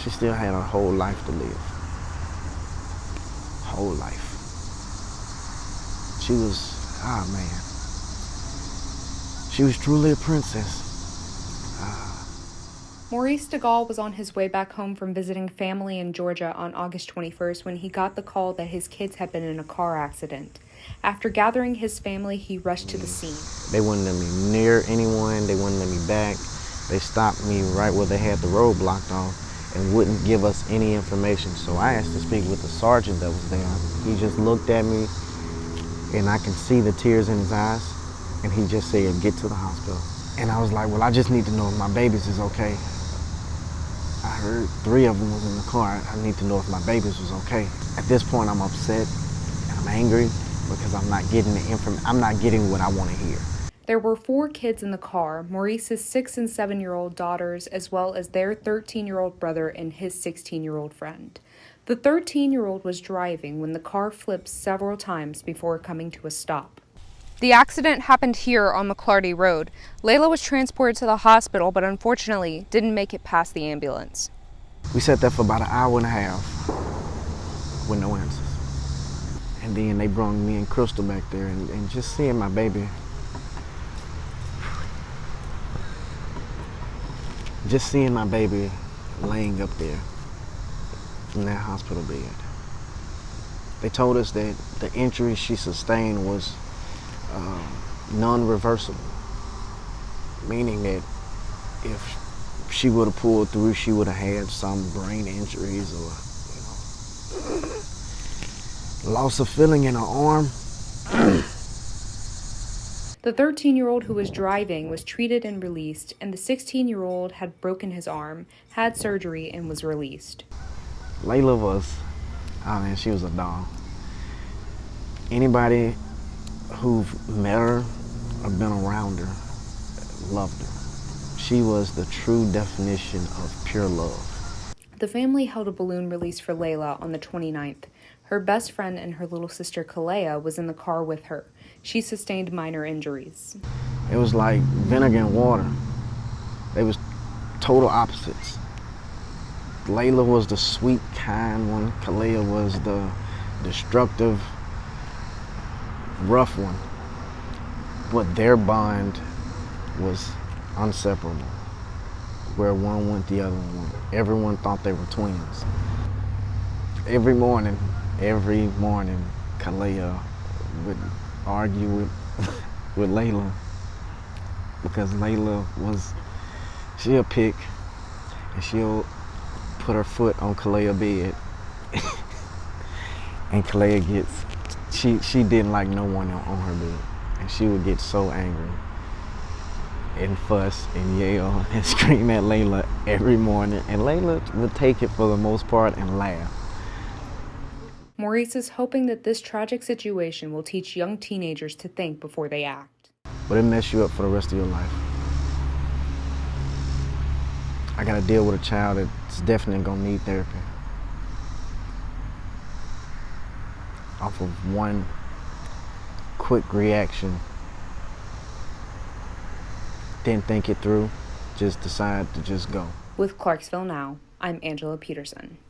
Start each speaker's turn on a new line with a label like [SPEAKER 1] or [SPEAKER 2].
[SPEAKER 1] She still had her whole life to live. Whole life. She was, man. She was truly a princess.
[SPEAKER 2] Maurice DeGaulle was on his way back home from visiting family in Georgia on August 21st when he got the call that his kids had been in a car accident. After gathering his family, he rushed to the scene.
[SPEAKER 1] They wouldn't let me near anyone. They wouldn't let me back. They stopped me right where they had the road blocked off and wouldn't give us any information. So I asked to speak with the sergeant that was there. He just looked at me, and I can see the tears in his eyes, and he just said, "Get to the hospital." And I was like, well, I just need to know if my babies is okay. I heard 3 of them was in the car. I need to know if my babies was okay. At this point, I'm upset and I'm angry because I'm not getting the information. I'm not getting what I want to hear.
[SPEAKER 2] There were 4 kids in the car, Maurice's 6- and 7-year-old daughters, as well as their 13-year-old brother and his 16-year-old friend. The 13-year-old was driving when the car flipped several times before coming to a stop. The accident happened here on McClarty Road. Laylah was transported to the hospital, but unfortunately didn't make it past the ambulance.
[SPEAKER 1] We sat there for about an hour and a half with no answers. And then they brought me and Crystal back there, and just seeing my baby, laying up there in that hospital bed. They told us that the injury she sustained was non-reversible, meaning that if she would have pulled through, she would have had some brain injuries or, loss of feeling in her arm.
[SPEAKER 2] The 13-year-old who was driving was treated and released, and the 16-year-old had broken his arm, had surgery, and was released.
[SPEAKER 1] Laylah was, she was a doll. Anybody who met her or been around her loved her. She was the true definition of pure love.
[SPEAKER 2] The family held a balloon release for Laylah on the 29th. Her best friend and her little sister Kalea was in the car with her. She sustained minor injuries.
[SPEAKER 1] It was like vinegar and water. They was total opposites. Laylah was the sweet, kind one. Kalea was the destructive, rough one. But their bond was inseparable. Where one went, the other one went. Everyone thought they were twins. Every morning, Kalea would argue with Laylah because Laylah she'll pick and she'll put her foot on Kalea's bed and Kalea she didn't like no one on her bed, and she would get so angry and fuss and yell and scream at Laylah every morning, and Laylah would take it for the most part and laugh.
[SPEAKER 2] Maurice is hoping that this tragic situation will teach young teenagers to think before they act.
[SPEAKER 1] But it mess you up for the rest of your life. I gotta deal with a child that's definitely gonna need therapy. Off of one quick reaction. Didn't think it through, just decided to just go.
[SPEAKER 2] With Clarksville Now, I'm Angela Peterson.